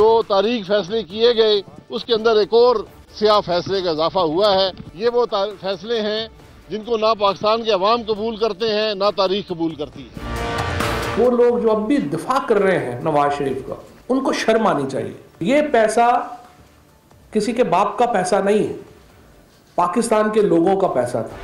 जो तारीख फैसले किए गए उसके अंदर एक और स्याह फैसले का इजाफा हुआ है। ये वो फैसले हैं जिनको ना पाकिस्तान के अवाम कबूल करते हैं ना तारीख कबूल करती है। वो लोग जो अब भी दिफा कर रहे हैं नवाज शरीफ का, उनको शर्म आनी चाहिए। ये पैसा किसी के बाप का पैसा नहीं है, पाकिस्तान के लोगों का पैसा था।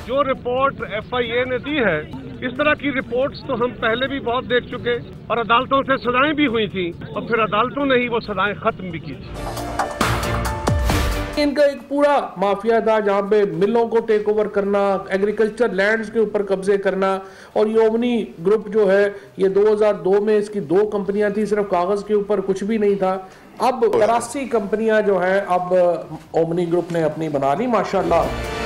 जो रिपोर्ट FIA ने दी है, इस तरह की रिपोर्ट्स तो हम पहले भी बहुत देख चुके और अदालतों से सजाएं भी हुई थी और फिर अदालतों ने ही वो सजाएं खत्म भी की थी। इनका एक पूरा माफिया था जहाँ पे मिलों को टेक ओवर करना, एग्रीकल्चर लैंड्स के ऊपर कब्जे करना। और ये ओमनी ग्रुप जो है, ये 2002 में इसकी 2 कंपनियां थी, सिर्फ कागज के ऊपर कुछ भी नहीं था। अब 83 कंपनियां जो है अब ओमनी ग्रुप ने अपनी बना ली माशाल्लाह।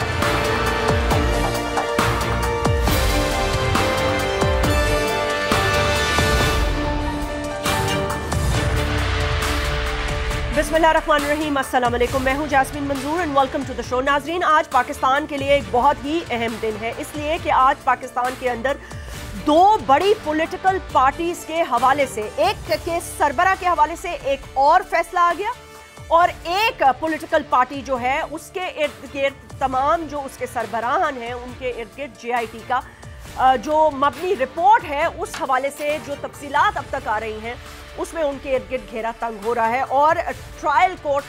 बिस्मिल्लाहिर्रहमानिर्रहीम, अस्सलाम वालेकुम। मैं हूं Jasmeen Manzoor and welcome to the show. नाजरीन, आज पाकिस्तान के लिए एक बहुत ही अहम दिन है, इसलिए कि आज पाकिस्तान के अंदर 2 बड़ी पॉलिटिकल पार्टीज के हवाले से, एक के सरबरा के हवाले से एक और फैसला आ गया और एक पॉलिटिकल पार्टी जो है उसके इर्द गिर्द तमाम जो उसके सरबराहान हैं उनके इर्द गिर्द JIT का जो मबनी रिपोर्ट है उस हवाले से जो तफसीलात अब तक आ रही हैं उसमें उनके इर्द गिर्द घेरा तंग हो रहा है और ट्रायल कोर्ट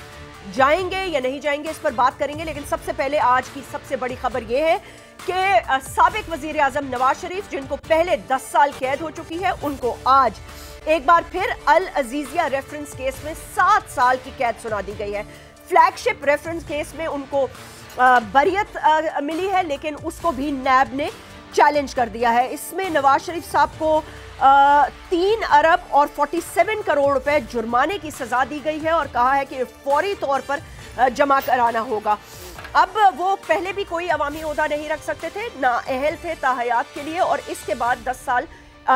जाएंगे या नहीं जाएंगे इस पर बात करेंगे। लेकिन सबसे पहले आज की सबसे बड़ी खबर यह है कि साबिक वजीर आजम नवाज शरीफ, जिनको पहले 10 साल कैद हो चुकी है, उनको आज एक बार फिर अल अजीजिया रेफरेंस केस में 7 साल की कैद सुना दी गई है। फ्लैगशिप रेफरेंस केस में उनको बरियत मिली है, लेकिन उसको भी नैब ने चैलेंज कर दिया है। इसमें नवाज शरीफ साहब को 3 अरब और 47 करोड़ रुपए जुर्माने की सजा दी गई है और कहा है कि फौरी तौर पर जमा कराना होगा। अब वो पहले भी कोई अवामी ओहदा नहीं रख सकते थे, नाअहल थे ताहयात के लिए, और इसके बाद 10 साल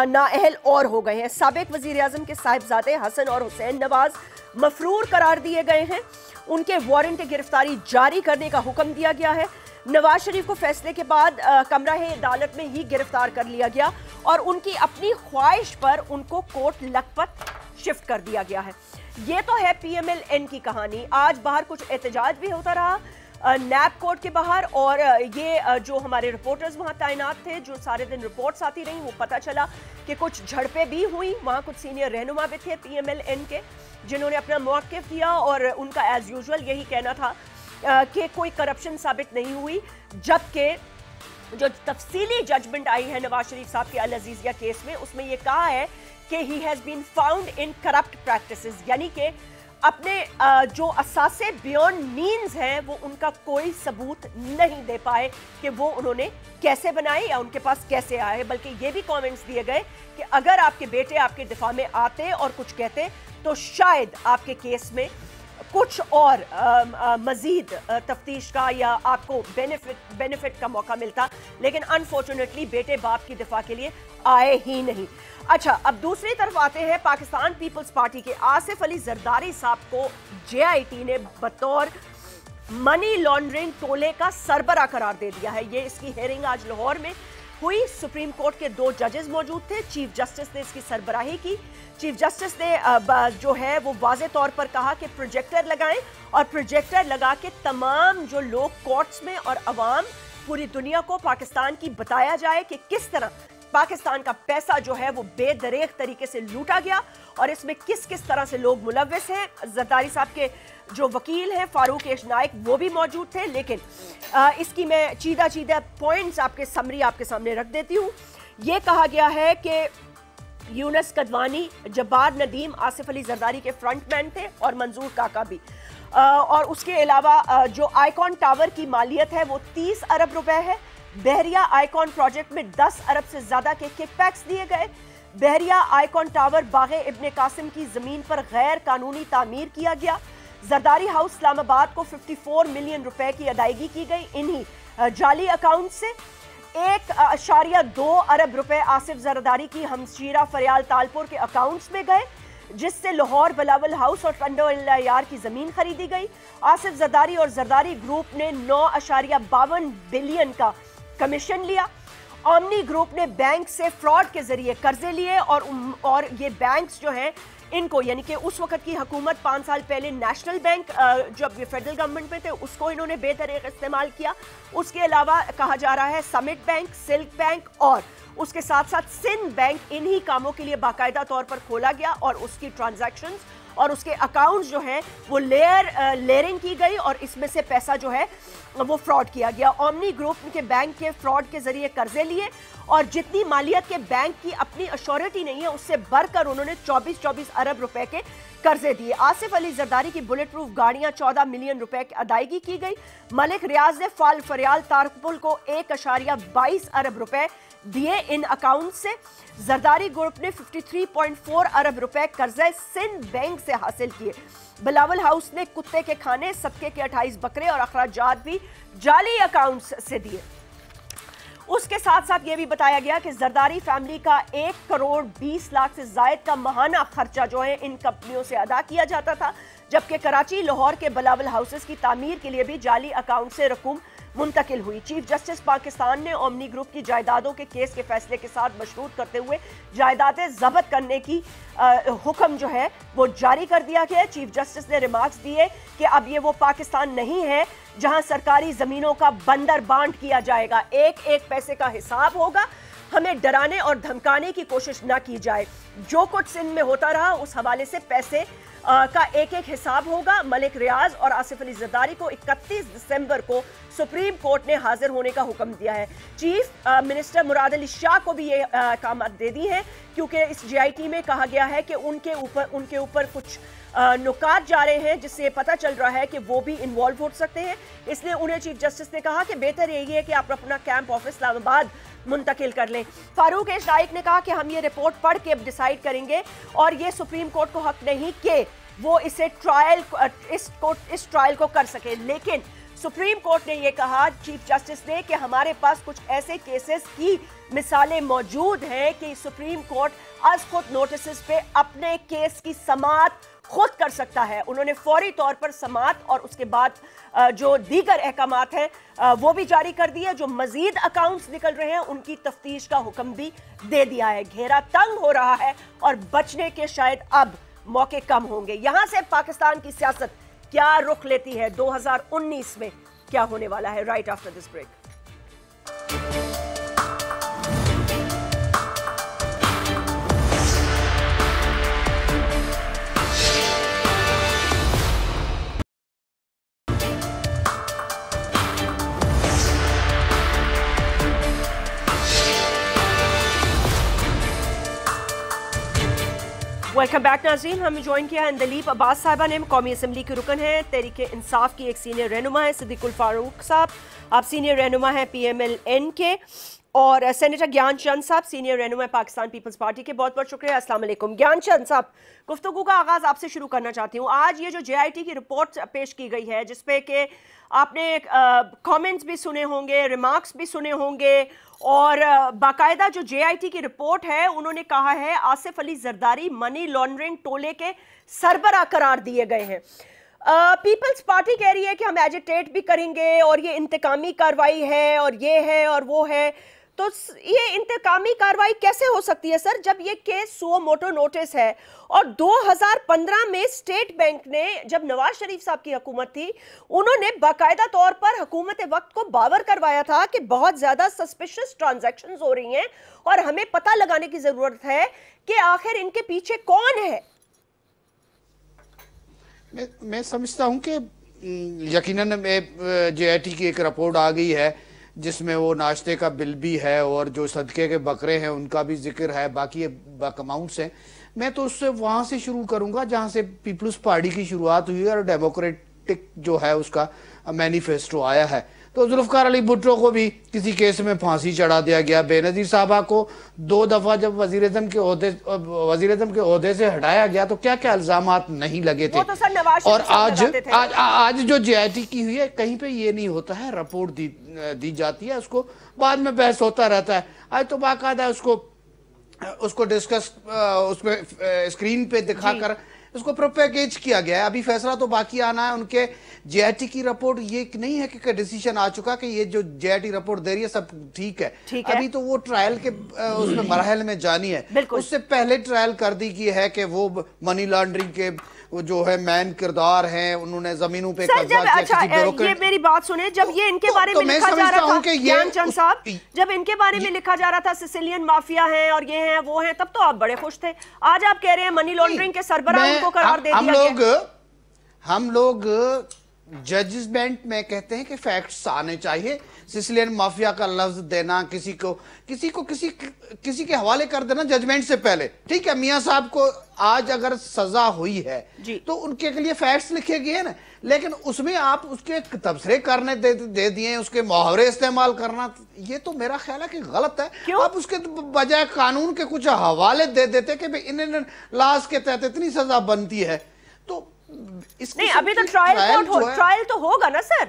नाअहल और हो गए हैं। साबिक वजीर आजम के साहिबजादे हसन और हुसैन नवाज मफरूर करार दिए गए हैं, उनके वारंट गिरफ्तारी जारी करने का हुक्म दिया गया है। नवाज शरीफ को फैसले के बाद कमरा-ए अदालत में ही गिरफ्तार कर लिया गया और उनकी अपनी ख्वाहिश पर उनको कोर्ट लखपत शिफ्ट कर दिया गया है। ये तो है PMLN की कहानी। आज बाहर कुछ एहतजाज भी होता रहा नैब कोर्ट के बाहर, और ये जो हमारे रिपोर्टर्स वहाँ तैनात थे, जो सारे दिन रिपोर्ट्स आती रही, वो पता चला कि कुछ झड़पें भी हुई। वहाँ कुछ सीनियर रहनुमा भी थे PMLN के जिन्होंने अपना मौक़िफ़ दिया और उनका एज यूजुअल यही कहना था कि कोई करप्शन साबित नहीं हुई, जबकि जो तफसीली जजमेंट आई है नवाज शरीफ साहब के अल अजीजिया केस में, उसमें यह कहा है कि he has been found in corrupt practices, यानी कि अपने जो असासे बियॉन्ड मीन्स हैं वो उनका कोई सबूत नहीं दे पाए कि वो उन्होंने कैसे बनाए या उनके पास कैसे आए। बल्कि ये भी कमेंट्स दिए गए कि अगर आपके बेटे आपके दिफा में आते और कुछ कहते तो शायद आपके केस में कुछ और मजीद तफ्तीश का या आपको बेनिफिट का मौका मिलता, लेकिन अनफॉर्चुनेटली बेटे बाप की दिफा के लिए आए ही नहीं। अच्छा, अब दूसरी तरफ आते हैं। पाकिस्तान पीपल्स पार्टी के आसिफ अली जरदारी साहब को JIT ने बतौर मनी लॉन्ड्रिंग टोले का सरबरा करार दे दिया है। ये इसकी हेयरिंग आज लाहौर में हुई। सुप्रीम कोर्ट के 2 जजेस मौजूद थे। चीफ जस्टिस ने इसकी सरबराही की। चीफ जस्टिस ने जो है वो वाज़े तौर पर कहा कि प्रोजेक्टर लगाएं और प्रोजेक्टर लगा के तमाम जो लोग कोर्ट्स में और अवाम पूरी दुनिया को पाकिस्तान की बताया जाए कि किस तरह पाकिस्तान का पैसा जो है वो बेदरेग तरीके से लूटा गया और इसमें किस किस तरह से लोग मुलव्विस हैं। जरदारी साहब के जो वकील हैं फारूक नाइक वो भी मौजूद थे, लेकिन इसकी मैं चीदा पॉइंट्स आपके समरी आपके सामने रख देती हूँ। ये कहा गया है कि यूनुस कदवानी, जब्बार नदीम आसिफ अली जरदारी के फ्रंटमैन थे और मंजूर काका भी। और उसके अलावा जो आइकॉन टावर की मालियत है वो 30 अरब रुपए है। बहरिया आइकॉन प्रोजेक्ट में 10 अरब से ज्यादा के किकबैक्स दिए गए। बहरिया आइकॉन टावर बागे इब्ने कासिम की जमीन पर गैर कानूनी तामीर किया गया। जरदारी हाउस इस्लामाबाद को 54 मिलियन रुपए की अदायगी की गई। इन्हीं जाली अकाउंट से 1.2 अरब रुपए आसिफ जरदारी की हमशीरा फरियाल तालपुर के अकाउंट्स में गए, जिससे लाहौर बिलावल हाउस और टंडो यार की जमीन खरीदी गई। आसिफ जरदारी और जरदारी ग्रुप ने 9.52 बिलियन का कमीशन लिया। ओमनी ग्रुप ने बैंक से फ्रॉड के जरिए कर्जे लिए और ये बैंक्स जो हैं इनको, यानी कि उस वक्त की हुकूमत 5 साल पहले नेशनल बैंक जब ये फेडरल गवर्नमेंट में थे उसको इन्होंने बेतरीक इस्तेमाल किया। उसके अलावा कहा जा रहा है समिट बैंक, सिल्क बैंक और उसके साथ साथ सिंध बैंक इन्हीं कामों के लिए बाकायदा तौर पर खोला गया और उसकी ट्रांजैक्शंस और उसके अकाउंट्स जो हैं वो लेयरिंग की गई और इसमें से पैसा जो है वो फ्रॉड किया गया। ओमनी ग्रुप के बैंक के फ्रॉड के जरिए कर्जे लिए और जितनी मालियत के बैंक की अपनी अश्योरिटी नहीं है उससे बढ़कर उन्होंने 24 अरब रुपए के कर्जे दिए। आसिफ अली जरदारी की बुलेट प्रूफ गाड़ियां 14 मिलियन रुपए की अदायगी की गई। मलिक रियाज ने फरियाल तारकुल को 1.22 अरब रुपए दिए इन अकाउंट से। जरदारी ग्रुप ने 53.4 अरब रुपए कर्जे सिंध बैंक से हासिल किए। बिलावल हाउस ने कुत्ते के खाने, सदके के 28 बकरे और अखराजात भी जाली अकाउंट्स से दिए। उसके साथ साथ ये भी बताया गया कि जरदारी फैमिली का 1 करोड़ 20 लाख से जायद का माहाना खर्चा जो है इन कंपनियों से अदा किया जाता था, जबकि कराची, लाहौर के बिलावल हाउसेस की तामीर के लिए भी जाली अकाउंट से रकूम मुंतकिल हुई। चीफ जस्टिस पाकिस्तान ने ओमनी ग्रुप की जायदादों के केस के फैसले के साथ मशरूत करते हुए जायदादें जब्त करने की हुक्म जो है वो जारी कर दिया गया। चीफ जस्टिस ने रिमार्क्स दिए कि अब ये वो पाकिस्तान नहीं है जहां सरकारी जमीनों का बंदर बांट किया जाएगा, एक एक पैसे का हिसाब होगा। हमें डराने और धमकाने की कोशिश ना की जाए। जो कुछ सिंध में होता रहा उस हवाले से पैसे का एक एक हिसाब होगा। मलिक रियाज और आसिफ अली जरदारी को 31 दिसंबर को सुप्रीम कोर्ट ने हाजिर होने का हुक्म दिया है। चीफ मिनिस्टर मुराद अली शाह को भी ये काम दे दी है, क्योंकि इस जीआईटी में कहा गया है कि उनके ऊपर कुछ नुकात जा रहे हैं जिससे ये पता चल रहा है कि वो भी इन्वॉल्व हो सकते हैं। इसलिए उन्हें चीफ जस्टिस ने कहा कि बेहतर यही है कि आप अपना कैंप ऑफिस इस्लामाबाद मुंतकिल कर लें। फारूक एश नाइक ने कहा कि हम ये रिपोर्ट पढ़ के अब डिसाइड करेंगे और ये सुप्रीम कोर्ट को हक नहीं कि वो इस ट्रायल को कर सके, लेकिन सुप्रीम कोर्ट ने ये कहा, चीफ जस्टिस ने, कि हमारे पास कुछ ऐसे केसेस की मिसालें मौजूद हैं कि सुप्रीम कोर्ट आज खुद नोटिस पे अपने केस की समाअत खुद कर सकता है। उन्होंने फौरी तौर पर समाअत और उसके बाद जो दीगर अहकामात हैं वो भी जारी कर दिए। जो मजीद अकाउंट्स निकल रहे हैं उनकी तफ्तीश का हुक्म भी दे दिया है। घेरा तंग हो रहा है और बचने के शायद अब मौके कम होंगे। यहां से पाकिस्तान की सियासत क्या रुख लेती है, 2019 में क्या होने वाला है, right after this break. Welcome back नाज़रीन। हमें ज्वाइन किया है दलीप अब्बास साहिबा ने, कौमी असम्बली के रुकन है, तहरीक इंसाफ की एक सीनियर रहनुमा है। सिद्दीकुल फारूक साहब, आप सीनियर रहनुमा हैं PMLN के, और सेनेटर ज्ञान चंद साहब, सीनियर रहनुमा पाकिस्तान पीपल्स पार्टी के। बहुत बहुत शुक्रिया। अस्सलाम वालेकुम। ज्ञान चंद साहब, गुफ्तगू का आगाज़ आपसे शुरू करना चाहती हूँ। आज ये जो JIT की रिपोर्ट पेश की गई है, जिसपे कि आपने कमेंट्स भी सुने होंगे, रिमार्क्स भी सुने होंगे, और बाकायदा जो JIT की रिपोर्ट है उन्होंने कहा है आसिफ अली जरदारी मनी लॉन्ड्रिंग टोले के सरबराह करार दिए गए हैं। पीपल्स पार्टी कह रही है कि हम एजिटेट भी करेंगे और ये इंतकामी कार्रवाई है और ये है और वो है। तो ये इंतकामी कार्रवाई कैसे हो सकती है सर, जब ये केस सुओ मोटो नोटिस है? और 2015 में स्टेट बैंक ने, जब नवाज शरीफ साहब की हुकूमत थी, उन्होंने बाकायदा तौर पर हुकूमत वक्त को बावर करवाया था कि बहुत ज्यादा सस्पिशियस ट्रांजैक्शंस हो रही हैं और हमें पता लगाने की जरूरत है कि आखिर इनके पीछे कौन है। मैं समझता हूं कि यकीनन JIT की एक रिपोर्ट आ गई है جس میں وہ ناشتے کا بل بھی ہے اور جو صدقے کے بکرے ہیں ان کا بھی ذکر ہے، باقی اماؤنٹس ہیں. میں تو اس سے وہاں سے شروع کروں گا جہاں سے پیپلز پارٹی کی شروعات ہوئی اور ڈیموکریٹک جو ہے اس کا مینیفیسٹو آیا ہے. تو ذوالفقار علی بھٹو کو بھی کسی کیس میں پھانسی چڑھا دیا گیا. بے نظیر صاحبہ کو 2 دفعہ جب وزیر اعظم کے عہدے سے ہٹایا گیا تو کیا کیا الزامات نہیں لگے تھے. اور آج جو جے آئی ٹی کی ہوئی ہے کہیں پہ یہ نہیں ہوتا ہے، رپورٹ دی جاتی ہے، اس کو بعد میں بحث ہوتا رہتا ہے. آج تو باقاعدہ اس کو ڈسکس اس پہ اسکرین پہ دکھا کر اس کو پروپیگیج کیا گیا ہے. ابھی فیصلہ تو باقی آنا ہے. ان کے جے آئی ٹی کی رپورٹ یہ نہیں ہے کہ ڈیسیشن آ چکا کہ یہ جو جے آئی ٹی رپورٹ دے رہی ہے سب ٹھیک ہے. ابھی تو وہ ٹرائل کے اس میں مراحل میں جانی ہے. اس سے پہلے ٹرائل کر دی گئی ہے کہ وہ منی لانڈرنگ کے جو ہے مین کردار ہیں، انہوں نے زمینوں پہ قبضہ کیا. اچھا یہ میری بات سنیں، جب یہ ان کے بارے میں لکھا جا رہا تھا گیان چند صاحب، جب ان کے بارے میں لکھا جا رہا تھا سسیلین مافیا ہیں اور یہ ہیں وہ ہیں، تب تو آپ بڑے خوش تھے. آج آپ کہہ رہے ہیں منی لانڈرنگ کے سربراہ ان کو قرار دے دیا گیا. ہم لوگ ججمنٹ میں کہتے ہیں کہ فیکٹس آنے چاہیے. سسیلین مافیا کا لفظ دینا، کسی کے حوالے کر دینا ججمنٹ سے پہلے، ٹھیک ہے. میاں صاحب کو آج اگر سزا ہوئی ہے تو ان کے لیے فیکٹس لکھے گئے نا، لیکن اس میں آپ اس کے تبصرے کرنے دے دیے، اس کے محاورے استعمال کرنا، یہ تو میرا خیال ہے کہ غلط ہے. آپ اس کے بجائے قانون کے کچھ حوالے دے دیتے کہ انڈین لاز کے تحت اتنی سزا بنتی ہے. تو نہیں، ابھی تو ٹرائل تو ہوگا نا سر.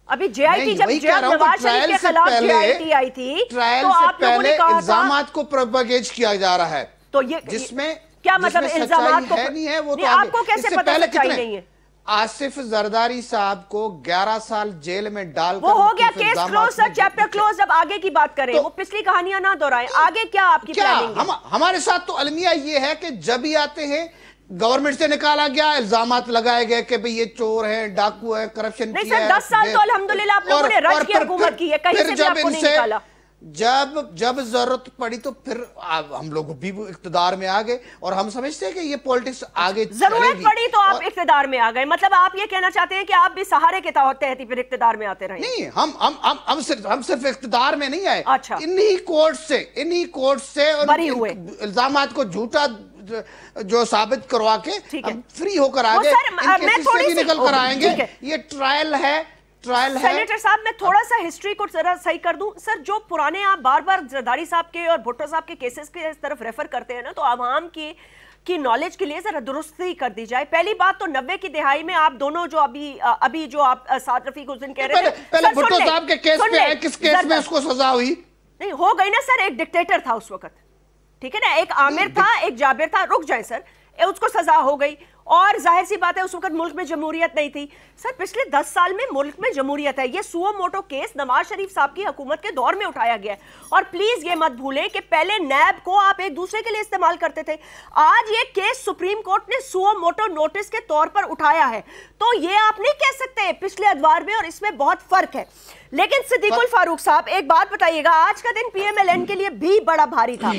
ابھی جے آئی ٹی جب نواز شریف کے خلاف جے آئی ٹی آئی تھی تو آپ لوگوں نے کہا تھا الزامات کو پروپیگیج کیا جا رہا ہے. تو یہ جس میں کیا مطلب الزامات کو نہیں ہے، وہ تو آپ کو کیسے پتہ سچائی نہیں ہے؟ آصف زرداری صاحب کو 11 سال جیل میں ڈال کر وہ ہو گیا کیس کلوز سر، چیپٹر کلوز. اب آگے کی بات کریں، وہ پچھلی کہانیاں نہ دہرائیں. آگے کیا آپ کی پلاننگ ہے؟ ہمارے ساتھ تو المیہ یہ ہے کہ جب ہی آتے ہیں گورنمنٹ سے نکالا گیا، الزامات لگائے گئے کہ بھئی یہ چور ہیں، ڈاکو ہے، کرپشن کی ہے. نہیں سر، 10 سال تو الحمدللہ آپ لوگوں نے رج کی حکومت کی ہے، کہیں سے بھی آپ کو نہیں نکالا. جب ضرورت پڑی تو پھر ہم لوگ بھی اقتدار میں آ گئے اور ہم سمجھتے ہیں کہ یہ پولیٹکس آگے چلے گی. ضرورت پڑی تو آپ اقتدار میں آ گئے، مطلب آپ یہ کہنا چاہتے ہیں کہ آپ بھی سہارے کے تحت ہی پھر اقتدار میں آتے رہے؟ نہیں، ہم صرف اقتدار میں نہیں آئے. اچھا، انہی کورٹ سے بری ہوئے، الزامات کو جھوٹا جو ثابت کروا کے ہم فری ہو کر آگے ان کیسز سے بھی نکل کر آئیں گے. یہ ٹرائل ہے. سینیٹر صاحب میں تھوڑا سا ہسٹری کو ذرا صحیح کر دوں. سر جو پرانے آپ بار بار زرداری صاحب کے اور بھٹو صاحب کے کیسز کے اس طرف ریفر کرتے ہیں نا، تو عوام کی نالج کے لیے ذرا درستی کر دی جائے. پہلی بات تو 90 کی دہائی میں آپ دونوں جو ابھی جو آپ سعد رفیق اس دن کہہ رہے تھے، پہلے بھٹو صاحب کے کیس پہ ہے، کس کیس میں اس کو سزا ہوئی؟ نہیں ہو گئی نا سر، ایک ڈکٹیٹر تھا اس وقت، ٹھیک ہے نا، ایک عامر تھا، ایک جابر تھا. رک جائیں سر، اس کو سزا ہو گئی. اور ظاہر سی بات ہے اس وقت ملک میں جمہوریت نہیں تھی. سر پچھلے 10 سال میں ملک میں جمہوریت ہے. یہ سو موٹو کیس نواز شریف صاحب کی حکومت کے دور میں اٹھایا گیا ہے. اور پلیز یہ مت بھولیں کہ پہلے نیب کو آپ ایک دوسرے کے لیے استعمال کرتے تھے. آج یہ کیس سپریم کورٹ نے سو موٹو نوٹس کے طور پر اٹھایا ہے. تو یہ آپ نہیں کہہ سکتے پچھلے ادوار میں اور اس میں بہت فرق ہے. لیکن صدیق الفاروق صاحب ایک بات بتائیے گا، آج کا دن پی ایم ایل این کے لیے بھی بڑا بھاری تھا.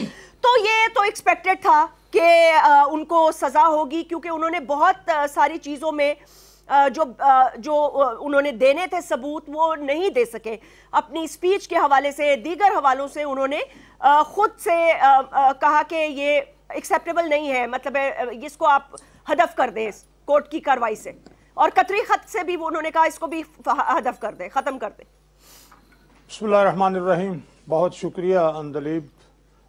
تو یہ تو ایکسپیکٹڈ تھا کہ ان کو سزا ہوگی، کیونکہ انہوں نے بہت ساری چیزوں میں جو انہوں نے دینے تھے ثبوت وہ نہیں دے سکے. اپنی سپیچ کے حوالے سے، دیگر حوالوں سے انہوں نے خود سے کہا کہ یہ ایکسیپٹیبل نہیں ہے، مطلب اس کو آپ ہدف کر دیں کورٹ کی کارروائی سے. اور قطری خط سے بھی انہوں نے کہا اس کو بھی ہدف کر دیں، ختم کر دیں. بسم اللہ الرحمن الرحیم. بہت شکریہ اندلیب،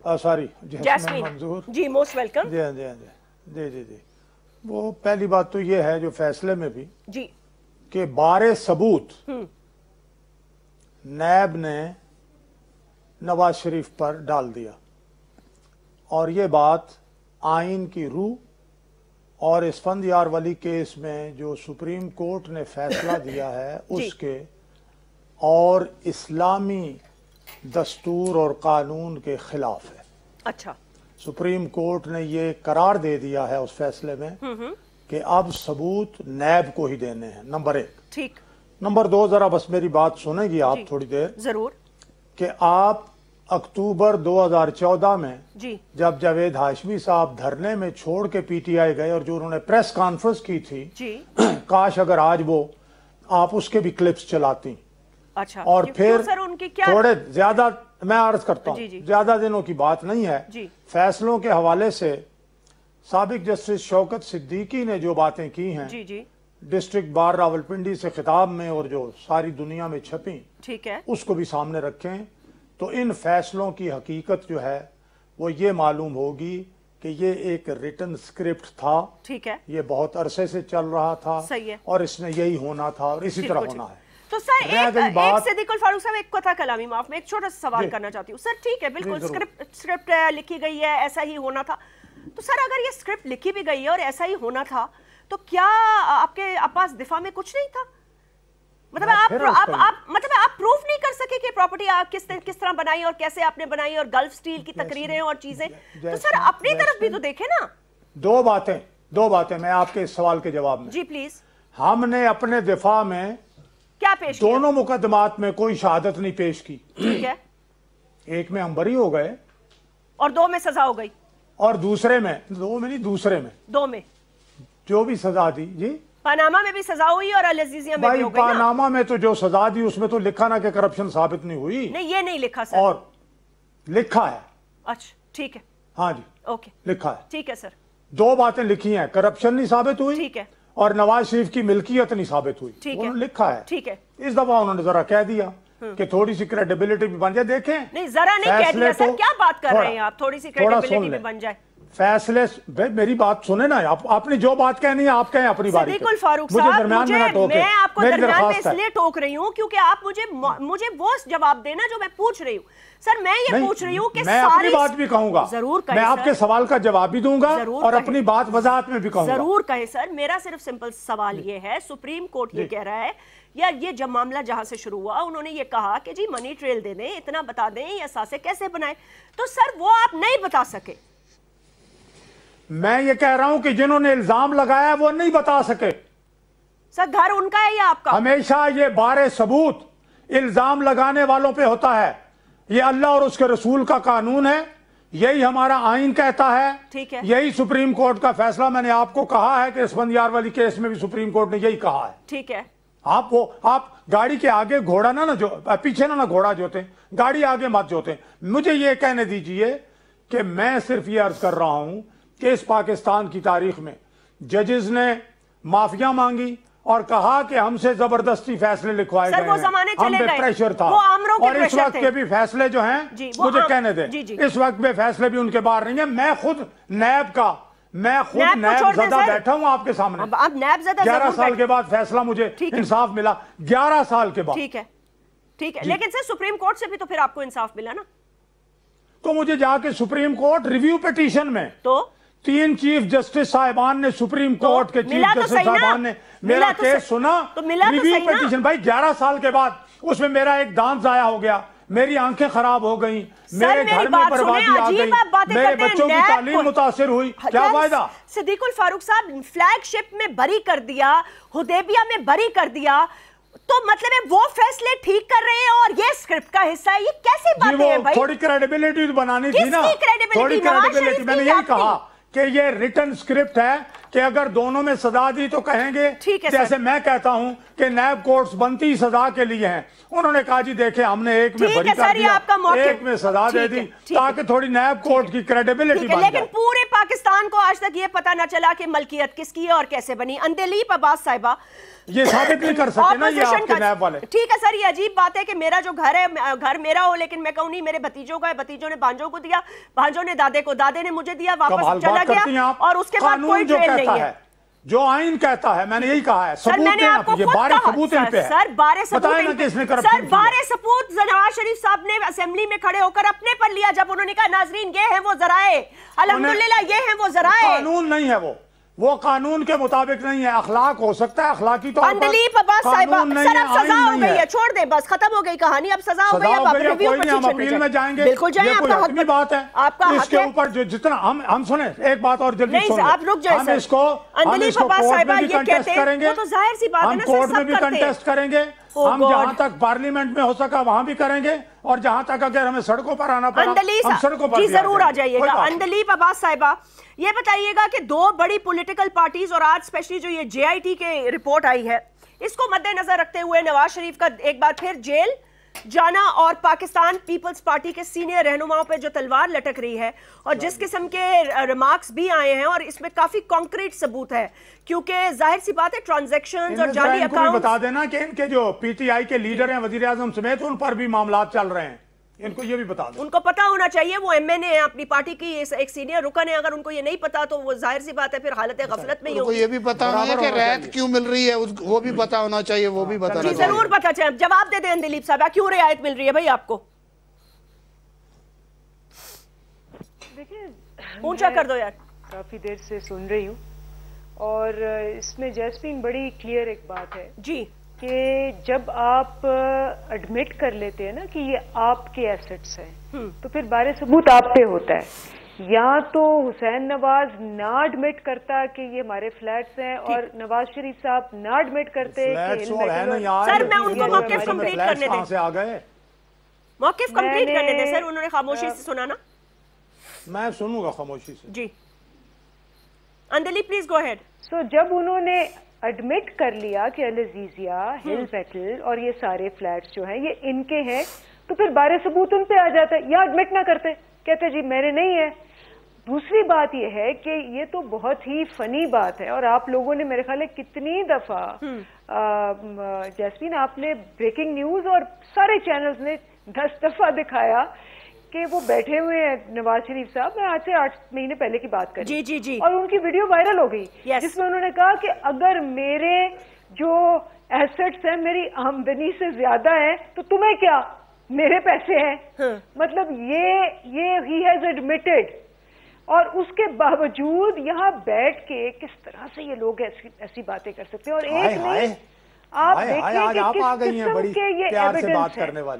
ساری جیسمین منظور جی، موسٹ ویلکم. جی وہ پہلی بات تو یہ ہے جو فیصلے میں بھی جی کہ بارے ثبوت نیب نے نواز شریف پر ڈال دیا، اور یہ بات آئین کی روح اور اسفندیار ولی کیس میں جو سپریم کورٹ نے فیصلہ دیا ہے اس کے اور اسلامی دستور اور قانون کے خلاف ہے. اچھا، سپریم کورٹ نے یہ قرار دے دیا ہے اس فیصلے میں کہ اب ثبوت نیب کو ہی دینے ہیں. نمبر 1. ٹھیک. نمبر 2، ذرا بس میری بات سنیں گی آپ تھوڑی دیر؟ ضرور. کہ آپ اکتوبر 2014 میں جب جاوید ہاشمی صاحب دھرنے میں چھوڑ کے پی ٹی آئی گئے اور جو انہوں نے پریس کانفرنس کی تھی، کاش اگر آج وہ آپ اس کے بھی کلپس چلاتی. अच्छा, और फिर सर उनकी क्या थोड़े ज्यादा, मैं अर्ज करता जी, हूँ, जी। ज्यादा दिनों की बात नहीं है जी। फैसलों के हवाले से साबिक जस्टिस शौकत सिद्दीकी ने जो बातें की हैं जी जी डिस्ट्रिक्ट बार रावलपिंडी से खिताब में और जो सारी दुनिया में छपी, ठीक है, उसको भी सामने रखें तो इन फैसलों की हकीकत जो है वो ये मालूम होगी कि ये एक रिटन स्क्रिप्ट था, ठीक है, ये बहुत अरसे से चल रहा था, सही है, और इसने यही होना था और इसी तरह होना है। तो सर रह गई एक बात- सिद्दीकुल फारूक साहब, एक कथा कलामी माफ में एक छोटा सा सवाल करना चाहती हूँ सर। ठीक है, बिल्कुल जी, जरूर। स्क्रिप्ट लिखी गई है, ऐसा ही होना था। तो सर अगर ये स्क्रिप्ट लिखी भी गई है और ऐसा ही होना था, तो क्या आपके पास दिफा में कुछ नहीं था? मतलब आप मतलब आप प्रूफ नहीं कर सके कि प्रॉपर्टी किस तरह बनाई और कैसे आपने बनाई, और गल्फ स्टील की तकरीरें और चीजें। तो सर अपनी तरफ भी तो देखे ना। दो बातें मैं आपके इस सवाल के जवाब में। जी प्लीज। हमने अपने दिफा में क्या पेश किया? दोनों मुकदमात में कोई शहादत नहीं पेश की। ठीक है, एक में हम बरी हो गए और दो में सजा हो गई, और दूसरे में, दो में नहीं, दूसरे में दो में जो भी सजा दी, जी पनामा में भी सजा हुई और अल अजीजिया में भी भाई हो गई ना। पनामा में तो जो सजा दी उसमें तो लिखा ना कि करप्शन साबित नहीं हुई। नहीं, ये नहीं लिखा सर। और लिखा है। अच्छा ठीक है, हाँ जी, ओके, लिखा है। ठीक है सर। दो बातें लिखी हैं, करप्शन नहीं साबित हुई, ठीक है, और नवाज शरीफ की मिल्कियत नहीं साबित हुई। ठीक है, उन्होंने लिखा है। ठीक है। इस दफा उन्होंने जरा कह दिया कि थोड़ी सी क्रेडिबिलिटी भी बन जाए। देखें, नहीं जरा नहीं कह दिया सर, क्या बात कर रहे हैं आप? थोड़ी सी क्रेडिबिलिटी भी बन जाए। फैसले, मेरी बात सुने ना, आपने जो बात कहनी है आप कहें अपनी बारी पे। सिद्दीकुल फारूक मुझे साहब, दरमियान में ना टोकें। मैं आपको मेरी दरमियान में दरख्वास्त है। इसलिए टोक रही हूँ क्योंकि आप मुझे वो जवाब देना जो मैं पूछ रही हूँ। सर मैं ये पूछ रही हूँ कि मैं अपनी बात भी कहूंगा, जरूर कहें मैं आपके सवाल का जवाब भी दूंगा और अपनी बात वजाहत में भी कहूंगा। जरूर कहें सर। मेरा सिर्फ सिंपल सवाल ये है, सुप्रीम कोर्ट ये कह रहा है, या ये जब मामला जहां से शुरू हुआ उन्होंने ये कहा कि जी मनी ट्रेल दे दें, इतना बता दें, ये असासे कैसे बनाए। तो सर वो आप नहीं बता सके। मैं ये कह रहा हूं कि जिन्होंने इल्जाम लगाया वो नहीं बता सके। सर घर उनका है या आपका? हमेशा ये बारे सबूत इल्जाम लगाने वालों पे होता है। ये अल्लाह और उसके रसूल का कानून है, यही हमारा आइन कहता है, ठीक है, यही सुप्रीम कोर्ट का फैसला। मैंने आपको कहा है कि स्पंदयार वाली केस में भी सुप्रीम कोर्ट ने यही कहा है। ठीक है। आप गाड़ी के आगे घोड़ा ना जो पीछे ना घोड़ा जोते, गाड़ी आगे मत जोते। मुझे ये कहने दीजिए कि मैं सिर्फ ये अर्ज कर रहा हूं कि इस पाकिस्तान की तारीख में जजेस ने माफिया मांगी और कहा कि हमसे जबरदस्ती फैसले लिखवाए गए हैं, हम पे प्रेशर था, और इस वक्त के भी फैसले जो हैं मुझे कहने दें, इस वक्त में फैसले भी उनके बाहर नहीं है। मैं खुद नैब ज़दा बैठा हूं आपके सामने। अब नैब ज़दा 11 साल के बाद फैसला मुझे इंसाफ मिला, 11 साल के बाद। ठीक है, ठीक है, लेकिन सर सुप्रीम कोर्ट से भी तो फिर आपको इंसाफ मिला ना। तो मुझे जाके सुप्रीम कोर्ट रिव्यू पिटीशन में तो 3 चीफ जस्टिस साहिबान ने सुप्रीम कोर्ट के चीफ जस्टिस साहिबान ने मेरा केस सुना, रिव्यू पिटीशन। भाई 11 साल के बाद उसमें मेरा एक दांत जाया हो गया, मेरी आंखें खराब हो गई, मेरे घर में बर्बादी आ गई, मेरे बच्चों की तालीम मुतासिर हुई। क्या फायदा? सिद्दीकुल फारूक साहब फ्लैगशिप में बरी कर दिया, हुदैबिया में बरी कर दिया, तो मतलब है वो फैसले ठीक कर रहे हैं और ये स्क्रिप्ट का हिस्सा है। ये कैसी बातें हैं भाई? थोड़ी क्रेडिबिलिटी बनानी थी ना, थोड़ी क्रेडिबिलिटी। मैंने यही कहा कि ये रिटन स्क्रिप्ट है कि अगर दोनों में सजा दी तो कहेंगे, जैसे मैं कहता हूं कि नैब कोर्ट्स बनती सजा के लिए हैं। उन्होंने कहा जी देखे हमने एक में बरी कर दिया, एक में सजा दे दी, ताकि थोड़ी नैब कोर्ट की क्रेडिबिलिटी बन जाए। लेकिन पूरे पाकिस्तान को आज तक ये पता न चला कि मलकियत किसकी है और कैसे बनी। अंदलीप अब्बास साहिबा ये साबित नहीं कर सके ना ये आपके नैब वाले। ठीक है सर, ये अजीब बात है कि मेरा जो घर है, घर मेरा हो, लेकिन मैं कहूँ नहीं मेरे भतीजों का है, भतीजों ने भांजों को दिया, भांजों ने दादे को, दादे ने मुझे दिया, वापस चला गया, और उसके बाद कोई ट्रेल नहीं है। जो आइन कहता है, मैंने यही कहा है, सर मैंने आपको खुद कहा सर, बारे सबूत नवाज शरीफ साहब ने असेंबली में खड़े होकर अपने पर लिया जब उन्होंने कहा नाजरीन ये है वो जराए, अल्हम्दुलिल्लाह ये है वो जराए। कानून नहीं है वो कानून के मुताबिक नहीं है। अखलाक हो सकता है, अखलाकी तो अंदलीप अब्बास साहिबा, सर अब सजा हो गई है, छोड़ दे बस, खत्म हो गई कहानी, अब सजा हो गई, अब रिव्यू अपील में जाएंगे। बिल्कुल जाएं, आपका हक अपनी बात है, आपका इसके ऊपर जो जितना हम सुने, एक बात और जल्दी सुन, आप रुक जाए सर। इसको अंदलीप अब्बास साहिबा ये कहते हैं, वो तो जाहिर सी बात है ना, कोर्ट में भी कंटेस्ट करेंगे, हम जहां तक पार्लियामेंट में हो सका वहां भी करेंगे, और जहां तक अगर हमें सड़कों पर आना पड़ा हम सड़कों पर जरूर आ जाइएगा। अंदलीप अब्बास साहिबा ये बताइएगा कि 2 बड़ी पॉलिटिकल पार्टीज, और आज स्पेशली जो ये JIT के रिपोर्ट आई है, اس کو مد نظر رکھتے ہوئے نواز شریف کا ایک بار پھر جیل جانا اور پاکستان پیپلز پارٹی کے سینئر رہنماؤں پہ جو تلوار لٹک رہی ہے اور جس قسم کے ریمارکس بھی آئے ہیں اور اس میں کافی کانکریٹ ثبوت ہے کیونکہ ظاہر سی بات ہے ٹرانزیکشنز اور جعلی اکاؤنٹ. بتا دینا کہ ان کے جو پی ٹی آئی کے لیڈر ہیں وزیر اعظم سمیت ان پر بھی معاملات چل رہے ہیں, ان کو یہ بھی بتا دیں. ان کو پتا ہونا چاہیے, وہ ایم این اے ہیں اپنی پارٹی کی ایک سینئر رکن ہے, اگر ان کو یہ نہیں پتا تو وہ ظاہر سی بات ہے پھر حالت غفلت میں ہی ہوگی. یہ بھی پتا ہونا کہ رعایت کیوں مل رہی ہے وہ بھی پتا ہونا چاہیے, وہ بھی بتانا چاہیے. ضرور پتا چاہیے. جواب دے دیں دلیپ صاحب, کیوں رعایت مل رہی ہے بھائی آپ کو؟ دیکھیں اونچا کر دو یار. کافی دیر سے سن رہی ہوں اور اس میں جیسمین بڑی کلیئر ایک بات ہے جی کہ جب آپ ایڈمٹ کر لیتے ہیں نا کہ یہ آپ کے ایسٹس ہیں تو پھر بار ثبوت آپ پہ ہوتا ہے. یا تو حسین نواز نہ ایڈمٹ کرتا کہ یہ ہمارے فلیٹس ہیں اور نواز شریف صاحب نہ ایڈمٹ کرتے کہ سر میں ان کو موقف کمپلیٹ کرنے دیں, موقف کمپلیٹ کرنے دیں سر, انہوں نے خاموشی سے سنا نا, میں سنوں گا خاموشی سے. جی اندلی پلیز گو ہیڈ. سو جب انہوں نے ایڈمٹ کر لیا کہ العزیزیہ, ہل پیٹل اور یہ سارے فلیٹس جو ہیں یہ ان کے ہیں تو پھر بار ثبوت ان پہ آ جاتا ہے. یا ایڈمٹ نہ کرتے, کہتے جی میرے نہیں ہے. دوسری بات یہ ہے کہ یہ تو بہت ہی فنی بات ہے اور آپ لوگوں نے میرے خیال ہے کتنی دفعہ جیسمین آپ نے بریکنگ نیوز اور سارے چینلز نے 10 دفعہ دکھایا کہ وہ بیٹھے ہوئے ہیں نواز شریف صاحب. میں آج سے 8 مہینے پہلے کی بات کر رہی ہوں اور ان کی ویڈیو وائرل ہو گئی جس میں انہوں نے کہا کہ اگر میرے جو ایسٹس ہیں میری آمدنی سے زیادہ ہیں تو تمہیں کیا, میرے پیسے ہیں. مطلب یہ ہی ہیز ایڈمٹڈ, اور اس کے باوجود یہاں بیٹھ کے کس طرح سے یہ لوگ ایسی باتیں کر سکتے ہیں. اور ایک نہیں, آپ دیکھیں کہ کس قسم کے یہ ایویڈنس ہے.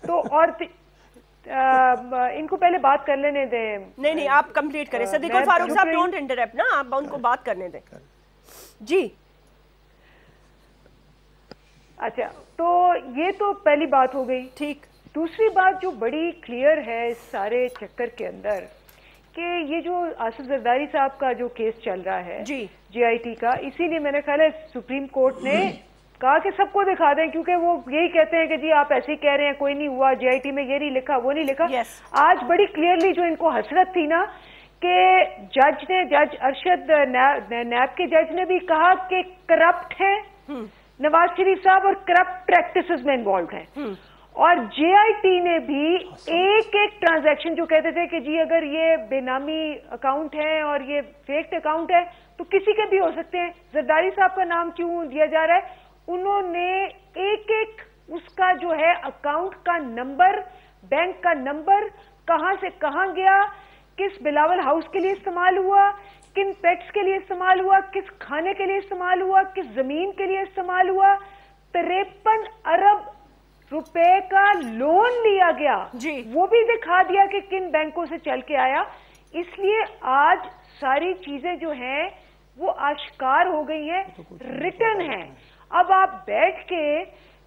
تو اور ان کو پہلے بات کر لینے دیں. نہیں آپ کمپلیٹ کریں. صدیق فاروق صاحب ڈونٹ انٹرپٹ نا, آپ ان کو بات کرنے دیں. جی اچھا, تو یہ تو پہلی بات ہو گئی. ٹھیک. دوسری بات جو بڑی کلیئر ہے اس سارے چکر کے اندر کہ یہ جو آصف زرداری صاحب کا جو کیس چل رہا ہے جے آئی ٹی کا, اسی لیے میرا خیال ہے سپریم کورٹ نے کہا کہ سب کو دکھا دیں کیونکہ وہ یہی کہتے ہیں کہ جی آپ ایسے ہی کہہ رہے ہیں, کوئی نہیں ہوا, جے آئی ٹی میں یہ نہیں لکھا وہ نہیں لکھا. آج بڑی کلیئرلی جو ان کو حسرت تھی نا کہ جج ارشد نیب کے جج نے بھی کہا کہ کرپٹ ہے نواز شریف صاحب اور کرپٹ پریکٹسز میں انوالوڈ ہیں. اور جے آئی ٹی نے بھی ایک ٹرانزیکشن جو کہتے تھے کہ جی اگر یہ بے نامی اکاؤنٹ ہے اور یہ فیک اکاؤنٹ ہے تو کسی کے بھی ہو سکتے ہیں, زرداری صاحب کا نام کیوں دیا جا رہا ہے, انہوں نے ایک اس کا جو ہے اکاؤنٹ کا نمبر, بینک کا نمبر, کہاں سے کہاں گیا, کس بلاول ہاؤس کے لیے استعمال ہوا, کن پیٹس کے لیے استعمال ہوا, کس کھانے کے لیے استعمال ہوا, کس زمین کے لیے استعمال ہوا, 53 ارب روپے کا لون لیا گیا, وہ بھی دکھا دیا کہ کن بینکوں سے چل کے آیا. اس لیے آج ساری چیزیں جو ہیں وہ آشکار ہو گئی ہیں, ریٹن ہیں. اب آپ بیٹھ کے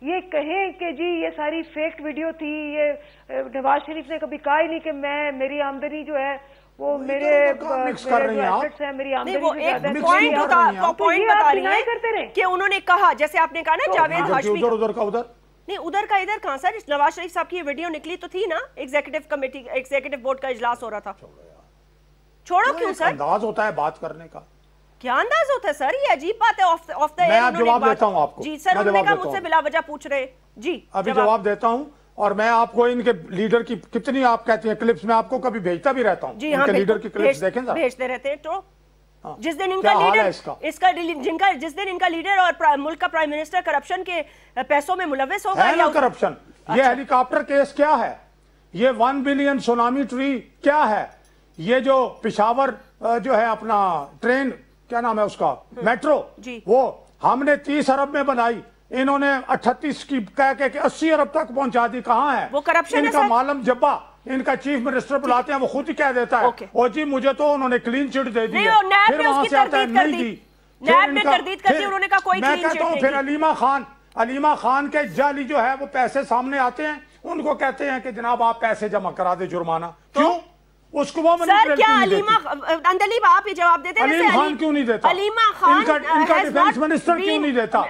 یہ کہیں کہ جی یہ ساری فیک ویڈیو تھی, یہ نواز شریف نے کبھی کہا ہی نہیں کہ میری آمدنی جو ہے وہ میرے ایسٹس ہیں, میری آمدنی جو زیادہ ہے. پوائنٹ بتا رہی ہیں کہ انہوں نے کہا, جیسے آپ نے کہا نا جاوید ہاشمی, نہیں ادھر کا ادھر کہاں سر, نواز شریف صاحب کی ویڈیو نکلی تو تھی نا, ایگزیکٹو کمیٹی ایگزیکٹو بورڈ کا اجلاس ہو رہا تھا. چھوڑو کیوں سر, انداز ہوتا ہے بات کرنے کا. کیا انداز ہوتا ہے سر, یہ عجیب بات ہے. آف دا ایئر میں جواب دیتا ہوں آپ کو. جی سر, انہوں نے کہا مجھ سے بلا وجہ پوچھ رہے. جی ابھی جواب دیتا ہوں, اور میں آپ کو ان کے لیڈر کی کتنی آپ کہتے ہیں کلپس میں آپ کو کبھی بھیجتا بھی رہتا ہوں. جی ہاں, لیڈر کی کلپس دیکھیں ذرا, بھیجتے رہتے ہیں. تو جس دن ان کا لیڈر اور ملک کا پرائم منسٹر کرپشن کے پیسوں میں ملوث ہوگا. کرپشن, یہ ہیلی کاپٹر کیس کیا ہے, یہ 1 بلین سونامی ٹری کیا ہے, یہ جو پشاور جو ہے اپنا ٹرین کیا نام ہے اس کا, میٹرو, وہ ہم نے 30 ارب میں بنائی, انہوں نے 38 کی کہہ کے 80 ارب تک پہنچا دی. کہاں ہے وہ کرپشن؟ ان کا معلم جبا, ان کا چیف منسٹر بلاتے ہیں, وہ خود ہی کہہ دیتا ہے اور جی مجھے تو انہوں نے کلین چٹ دے دی ہے. پھر وہاں سے آتا ہے نہیں دی, نیب نے تردید کر دی, انہوں نے کہا کوئی کلین چٹ نہیں دی. میں کہتا ہوں پھر علیمہ خان کے جعلی جو ہے وہ پیسے سامنے آتے ہیں, ان کو کہتے ہیں کہ جناب آپ پیسے جمع کرا دے جرمانہ. کیوں؟ उसको वो सर क्या अलीमा अंदलीब आप ये जवाब देते हैं? अलीम खान क्यों नहीं देता? अलीमा खान इनका डिफेंस मिनिस्टर क्यों नहीं देता?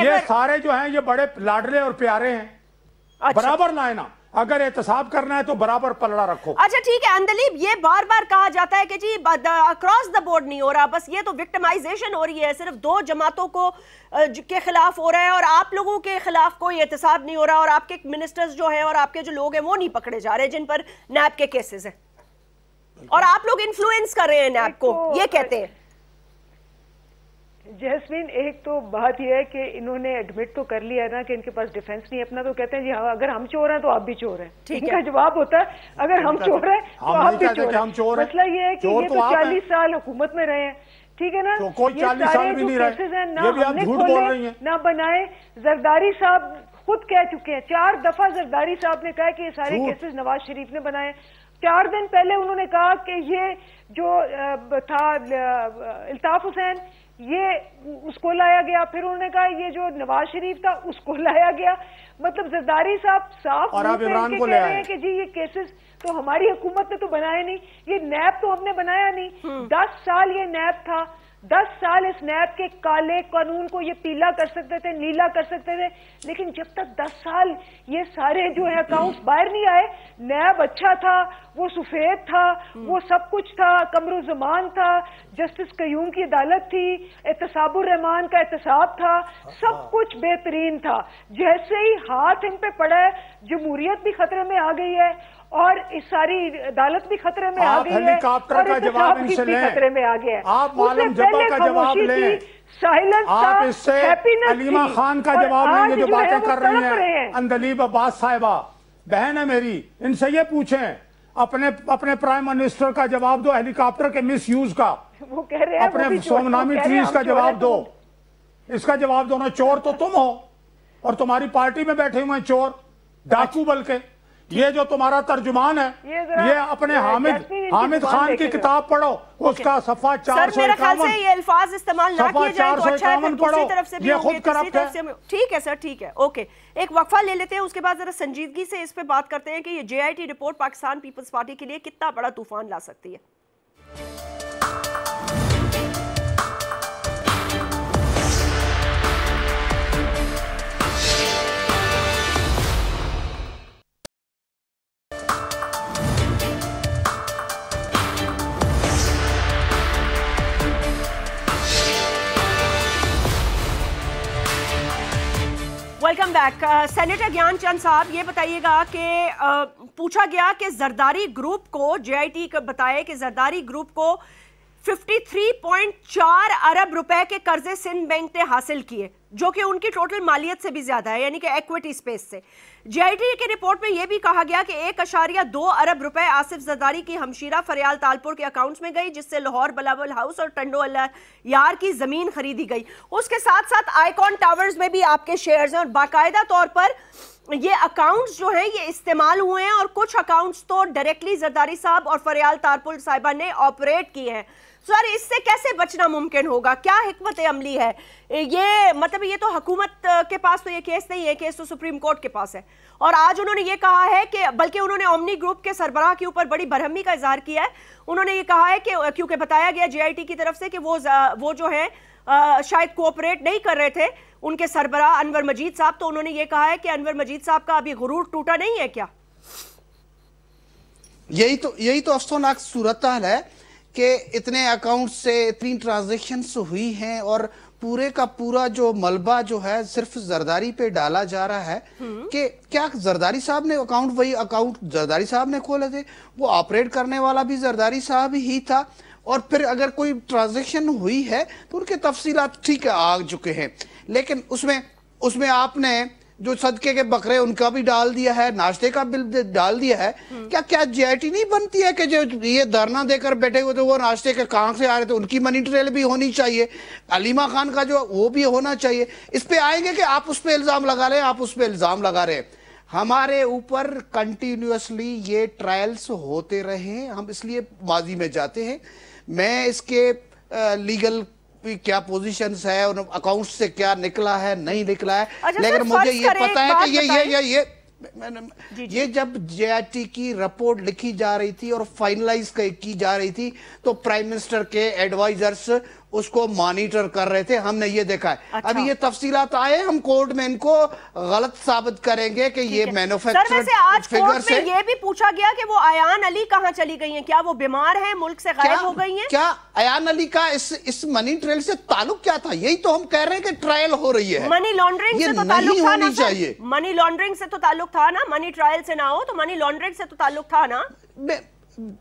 ये सारे जो हैं ये बड़े लाडले और प्यारे हैं। बराबर लाए ना, अगर एहतसाब करना है तो बराबर पलड़ा रखो। अच्छा ठीक है अंदलीब, ये बार बार कहा जाता है कि जी अक्रॉस द बोर्ड नहीं हो रहा, बस ये तो विक्टिमाइजेशन हो रही है, सिर्फ दो जमातों को के खिलाफ हो रहा है और आप लोगों के खिलाफ कोई एहतसाब नहीं हो रहा और आपके मिनिस्टर्स जो हैं और आपके जो लोग हैं वो नहीं पकड़े जा रहे जिन पर नैब के केसेस हैं और आप लोग इन्फ्लुएंस कर रहे हैं नैब को, ये कहते हैं। जैस्मिन, एक तो बात यह है कि इन्होंने एडमिट तो कर लिया ना कि इनके पास डिफेंस नहीं अपना, तो कहते हैं जी हाँ अगर हम चोर हैं तो आप भी चोर हैं। इनका जवाब होता है अगर हम चोर हैं तो आप भी चोर हैं। मसला ये है कि ये तो 40 साल हुकूमत में रहे हैं, ठीक है ना, ये सारे जो केसेस हैं ना हमने खोले ना बनाए। जरदारी साहब खुद कह चुके हैं 4 दफा, जरदारी साहब ने कहा कि ये सारे केसेस नवाज शरीफ ने बनाए। 4 दिन पहले उन्होंने कहा कि ये जो था इल्ताफ हुसैन ये उसको लाया गया, फिर उन्होंने कहा ये जो नवाज शरीफ था उसको लाया गया। मतलब जरदारी साहब साफ और आप इमरान को ले कह रहे हैं कि जी ये केसेस तो हमारी हुकूमत ने तो बनाया नहीं, ये नैब तो हमने बनाया नहीं। 10 साल ये नैब था, 10 साल इस नैब के काले कानून को ये पीला कर सकते थे, नीला कर सकते थे, लेकिन जब तक 10 साल ये सारे जो है अकाउंट्स बाहर नहीं आए, नैब अच्छा था, वो सफेद था, वो सब कुछ था, कमरुज़्ज़मान था, जस्टिस कयूम की अदालत थी, एहतसाबुर रहमान का एहतसाब था, सब कुछ बेहतरीन था। जैसे ही हाथ इन पे पड़ा है, जमहूरियत भी खतरे में आ गई है और इस सारी अदालत भी खतरे में आ गई है और जवाब भी खतरे में आ गया है। आप मालूम जब्बा का जवाब लें, आप इससे अलीमा खान का जवाब लेंगे जो बातें कर रही हैं अंदलीब अब्बास साहिबा, बहन है मेरी, इनसे ये पूछें अपने प्राइम मिनिस्टर का जवाब दो, हेलीकॉप्टर के मिस यूज का, वो कह रहे हैं अपने सोमनामी ट्रीज का जवाब दो, इसका जवाब दो ना। चोर तो तुम हो और तुम्हारी पार्टी में बैठे हुए चोर डाकू, बल्कि ये जो तुम्हारा तर्जुमान है ये अपने हामिद खान की किताब पढ़ो, उसका सफा 451 ये अल्फाज इस्तेमाल ना किए जाए तो अच्छा है, फिर दूसरी तरफ से भी ये खुद करप्ट है। ठीक है सर, ठीक है, ओके, एक वक्फा ले लेते हैं, उसके बाद जरा संजीदगी से इस पे बात करते हैं कि ये JIT रिपोर्ट पाकिस्तान पीपल्स पार्टी के लिए कितना बड़ा तूफान ला सकती है। Welcome back. सेनेटर ज्ञान चंद साहब, ये बताइएगा कि पूछा गया कि जरदारी ग्रुप को, JIT को बताया कि जरदारी ग्रुप को 53.4 अरब रुपए के कर्जे सिंध बैंक ने हासिल किए, जो कि उनकी टोटल मालियत से भी ज्यादा है, यानी कि इक्विटी स्पेस से। JIT की रिपोर्ट में यह भी कहा गया कि 1.2 अरब रुपए आसिफ जरदारी की हमशीरा फरियाल तालपुर के अकाउंट्स में गई, जिससे लाहौर बलावल हाउस और टंडो अल्लाह यार की जमीन खरीदी गई। उसके साथ साथ आइकॉन टावर्स में भी आपके शेयर्स हैं और बाकायदा तौर पर ये अकाउंट्स जो हैं ये इस्तेमाल हुए हैं और कुछ अकाउंट्स तो डायरेक्टली जरदारी साहब और फरियाल तालपुर साहिबा ने ऑपरेट किए हैं। सर इससे कैसे बचना मुमकिन होगा, क्या हिकमत अमली है? ये मतलब ये तो हुकूमत के पास तो ये केस नहीं है, केस तो सुप्रीम कोर्ट के पास है। और आज उन्होंने ये कहा है कि बल्कि उन्होंने ओमनी ग्रुप के सरबराह के ऊपर बड़ी बरहमी का इजहार किया है। उन्होंने ये कहा है कि क्योंकि बताया गया JIT की तरफ से कि वो जो है शायद कोऑपरेट नहीं कर रहे थे उनके सरबराह अनवर मजीद साहब, तो उन्होंने ये कहा है कि अनवर मजीद साहब का अभी गुरूर टूटा नहीं है क्या? यही तो अफसोसनाक सूरत हाल है कि इतने अकाउंट से इतनी ट्रांजैक्शंस हुई हैं और पूरे का पूरा जो मलबा जो है सिर्फ जरदारी पे डाला जा रहा है कि क्या जरदारी साहब ने वही अकाउंट जरदारी साहब ने खोले थे, वो ऑपरेट करने वाला भी जरदारी साहब ही था, और फिर अगर कोई ट्रांजैक्शन हुई है तो उनके तफसीलात ठीक है आ चुके हैं, लेकिन उसमें आपने जो सदके के बकरे उनका भी डाल दिया है, नाश्ते का बिल डाल दिया है। क्या JIT नहीं बनती है कि जो ये धरना देकर बैठे हुए थे वो नाश्ते के कहां से आ रहे थे, उनकी मनी ट्रेल भी होनी चाहिए, अलीमा खान का जो वो भी होना चाहिए। इस पे आएंगे कि आप उस पर इल्जाम लगा रहे हैं, आप उस पर इल्जाम लगा रहे हैं। हमारे ऊपर कंटिन्यूसली ये ट्रायल्स होते रहे, हम इसलिए माजी में जाते हैं। मैं इसके लीगल क्या पोजीशंस है और अकाउंट से क्या निकला है नहीं निकला है, लेकिन मुझे ये पता है कि یہ جب JIT کی رپورٹ لکھی جا رہی تھی اور فائنلائز کی جا رہی تھی تو پرائم منسٹر کے ایڈوائزرز اس کو مانیٹر کر رہے تھے، ہم نے یہ دیکھا ہے۔ ابھی یہ تفصیلات آئے، ہم کورٹ میں ان کو غلط ثابت کریں گے کہ یہ مینوفیکچرڈ آج کورٹ میں یہ بھی پوچھا گیا کہ وہ ایان علی کہاں چلی گئی ہیں، کیا وہ بیمار ہیں، ملک سے غائب ہو گئی ہیں؟ کیا ایان علی کا اس منی ٹریل سے تعلق کیا تھا؟ یہی تو ہم کہہ رہے ہیں کہ ٹرائل ہو رہی ہے، منی لانڈرنگ سے تو تعلق تھا نا چاہیے، منی لانڈرنگ سے تو تعلق تھا نا، منی ٹرائل سے نہ ہو تو منی لانڈرنگ سے تو تعلق تھا نا۔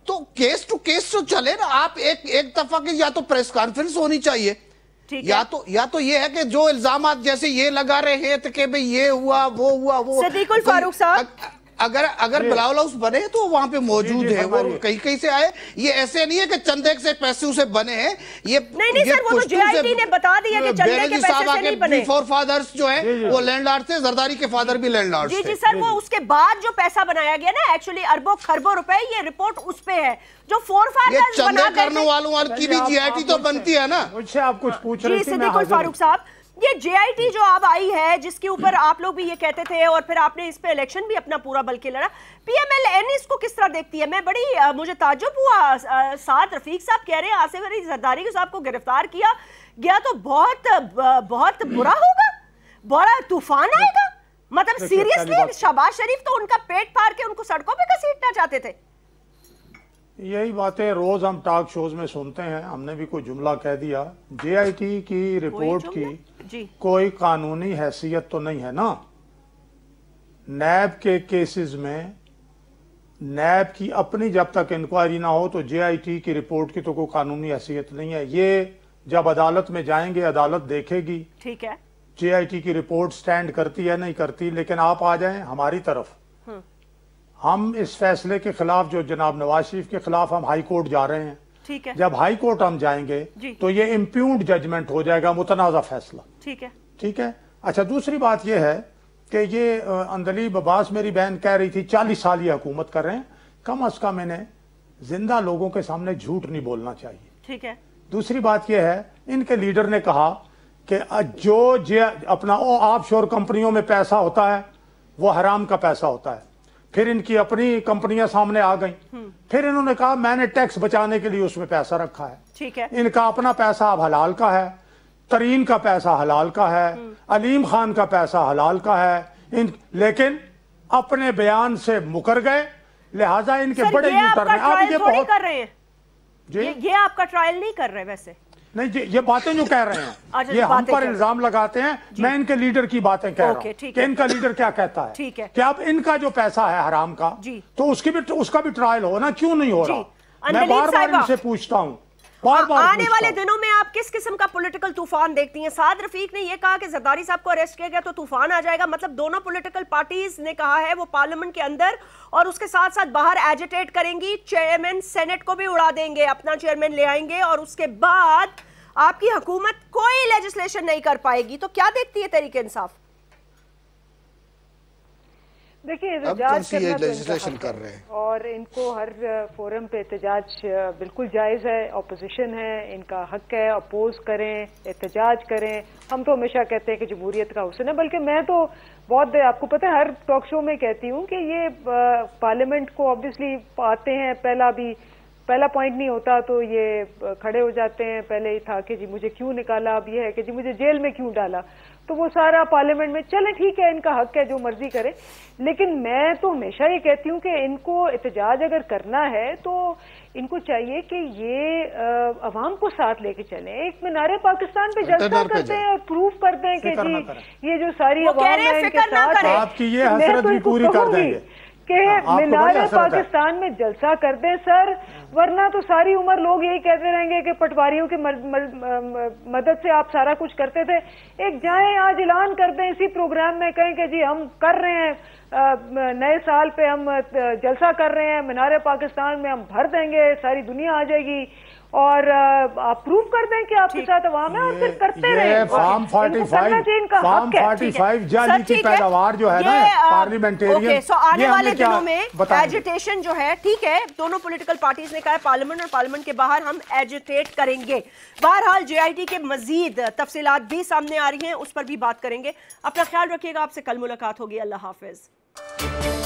تو کیس ٹو کیس تو چلے نا، آپ ایک دفعہ کی یا تو پریس کانفرنس ہونی چاہیے، یا تو یہ ہے کہ جو الزامات جیسے یہ لگا رہے ہیں کہ بھئی یہ ہوا وہ ہوا وہ صدیق الفاروق صاحب اگر بلاول ہاؤس بنے تو وہاں پہ موجود ہے، وہ کہیں سے آئے، یہ ایسے نہیں ہے کہ چندے سے پیسوں سے بنے ہیں، یہ نہیں سر، وہ تو JIT نے بتا دیا کہ چندے کے پیسے سے نہیں بنے۔ فور فادرز جو ہیں وہ لینڈ لارڈ تھے، زرداری کے فادر بھی لینڈ لارڈ تھے۔ جی سر، وہ اس کے بعد جو پیسہ بنایا گیا نا، ایکچولی اربوں خربوں روپے، یہ رپورٹ اس پہ ہے جو فور فادرز بنا چندے کرنے والوں کی بھی JIT تو بنتی ہے نا۔ مجھ سے آپ کچھ پوچھ رہے تھے؟ جی صدیق الفاروق صاحب، یہ JIT جو اب آئی ہے جس کے اوپر آپ لوگ بھی یہ کہتے تھے اور پھر آپ نے اس پہ الیکشن بھی اپنا پورا بلکہ لڑا، PMLN اس کو کس طرح دیکھتی ہے؟ مجھے تعجب ہوا، سعد رفیق صاحب کہہ رہے ہیں آصف علی زرداری صاحب کو گرفتار کیا گیا تو بہت برا ہوگا، بڑا طوفان آئے گا، مطلب سیریسلی شہباز شریف تو ان کا پیٹ پھاڑ کے ان کو سڑکوں پہ گھسیٹنا چاہتے تھے۔ یہی باتیں روز ہم ٹاک شوز میں سنتے ہیں، ہم نے بھی کوئی جملہ کہہ دیا۔ JIT کی رپورٹ کی کوئی قانونی حیثیت تو نہیں ہے نا۔ نیب کے کیسز میں نیب کی اپنی جب تک انکوائری نہ ہو تو JIT کی رپورٹ کی تو کوئی قانونی حیثیت نہیں ہے۔ یہ جب عدالت میں جائیں گے عدالت دیکھے گی، ٹھیک ہے، JIT کی رپورٹ سٹینڈ کرتی ہے نہیں کرتی، لیکن آپ آ جائیں ہماری طرف، ہم اس فیصلے کے خلاف جو جناب نواز شریف کے خلاف ہم ہائی کورٹ جا رہے ہیں، ٹھیک ہے، جب ہائی کورٹ ہم جائیں گے تو یہ امپیونڈ ججمنٹ ہو جائے گا، متنازع فیصلہ، ٹھیک ہے۔ اچھا، دوسری بات یہ ہے کہ یہ اندلیب عباس میری بہن کہہ رہی تھی 40 سال یہ حکومت کر رہے ہیں، کم از کم انہیں زندہ لوگوں کے سامنے جھوٹ نہیں بولنا چاہیے، ٹھیک ہے۔ دوسری بات یہ ہے، ان کے لیڈر نے کہا کہ جو اپنا آف شور کمپنیوں میں پیسہ ہوتا ہے وہ حرام کا پیسہ ہوتا ہے، پھر ان کی اپنی کمپنیاں سامنے آ گئیں، پھر انہوں نے کہا میں نے ٹیکس بچانے کے لیے اس میں پیسہ رکھا ہے، ٹھیک ہے، ان کا اپنا پیسہ اب حلال کا ہے، ترین کا پیسہ حلال کا ہے، علیم خان کا پیسہ حلال کا ہے، لیکن اپنے بیان سے مکر گئے، لہٰذا ان کے بڑے یوٹر ہیں۔ آپ یہ بہت کر رہے ہیں، یہ آپ کا ٹرائل نہیں کر رہے ویسے نہیں جی، یہ باتیں جو کہہ رہے ہیں یہ ہم پر الزام لگاتے ہیں، میں ان کے لیڈر کی باتیں کہہ رہا ہوں کہ ان کا لیڈر کیا کہتا ہے کہ اب ان کا جو پیسہ ہے حرام کا تو اس کا بھی ٹرائل ہو نا، کیوں نہیں ہو رہا؟ میں بار بار ان سے پوچھتا ہوں، آنے والے دنوں میں آپ کس قسم کا پولیٹیکل طوفان دیکھتی ہیں؟ سعد رفیق نے یہ کہا کہ زرداری صاحب کو اریسٹ کیا گیا تو طوفان آ جائے گا، مطلب دونوں پولیٹیکل پارٹیز نے کہا ہے وہ پارلیمنٹ کے اندر اور اس کے ساتھ ساتھ باہر ایجیٹیٹ کریں گی، چیئرمین سینٹ کو بھی اڑا دیں گے، اپنا چیئرمین لے آئیں گے اور اس کے بعد آپ کی حکومت کوئی لیجسلیشن نہیں کر پائے گی، تو کیا دیکھتی ہے تحریک انصاف؟ دیکھیے احتجاج کرنا کر رہے ہیں اور ان کو ہر فورم پہ احتجاج بالکل جائز ہے، اپوزیشن ہے، ان کا حق ہے، اپوز کریں، احتجاج کریں۔ ہم تو ہمیشہ کہتے ہیں کہ جمہوریت کا حسن ہے، بلکہ میں تو بہت آپ کو پتہ ہے ہر ٹاک شو میں کہتی ہوں کہ یہ پارلیمنٹ کو آبویسلی آتے ہیں، پہلا پوائنٹ نہیں ہوتا تو یہ کھڑے ہو جاتے ہیں، پہلے ہی تھا کہ جی مجھے کیوں نکالا، اب یہ ہے کہ جی مجھے جیل میں کیوں ڈالا، تو وہ سارا پارلیمنٹ میں چلیں ٹھیک ہے، ان کا حق ہے جو مرضی کرے، لیکن میں تو ہمیشہ یہ کہتی ہوں کہ ان کو احتجاج اگر کرنا ہے تو ان کو چاہیے کہ یہ عوام کو ساتھ لے کے چلیں، ایک مینار پاکستان پہ جلسہ کرتے ہیں اور پروف کر دیں کہ جی یہ جو ساری عوام ہے ان کے ساتھ ہے، آپ کی یہ حسرت بھی پوری کر دیں گے کہ مینار پاکستان میں جلسہ کر دیں سر، ورنہ تو ساری عمر لوگ یہی کہتے رہیں گے کہ پٹواریوں کی مدد سے آپ سارا کچھ کرتے تھے۔ ایک جائیں آج اعلان کر دیں اسی پروگرام میں، کہیں کہ جی ہم کر رہے ہیں نئے سال پہ ہم جلسہ کر رہے ہیں، مینار پاکستان میں ہم بھر دیں گے، ساری دنیا آ جائے گی، और आप प्रूव कर दें कि आपके साथ अवाम है और फिर करते रहे। फार्म 45 जाली की पैदावार जो है ना पार्लियामेंटेरियन, सो आने वाले दिनों में एजिटेशन जो है, ठीक है, दोनों पॉलिटिकल पार्टीज ने कहा पार्लियामेंट और पार्लियामेंट के बाहर हम एजिटेट करेंगे। बहरहाल JIT के मजीद तफसीलात भी सामने आ रही हैं, उस पर भी बात करेंगे। अपना ख्याल रखिएगा, आपसे कल मुलाकात होगी। अल्लाह हाफिज।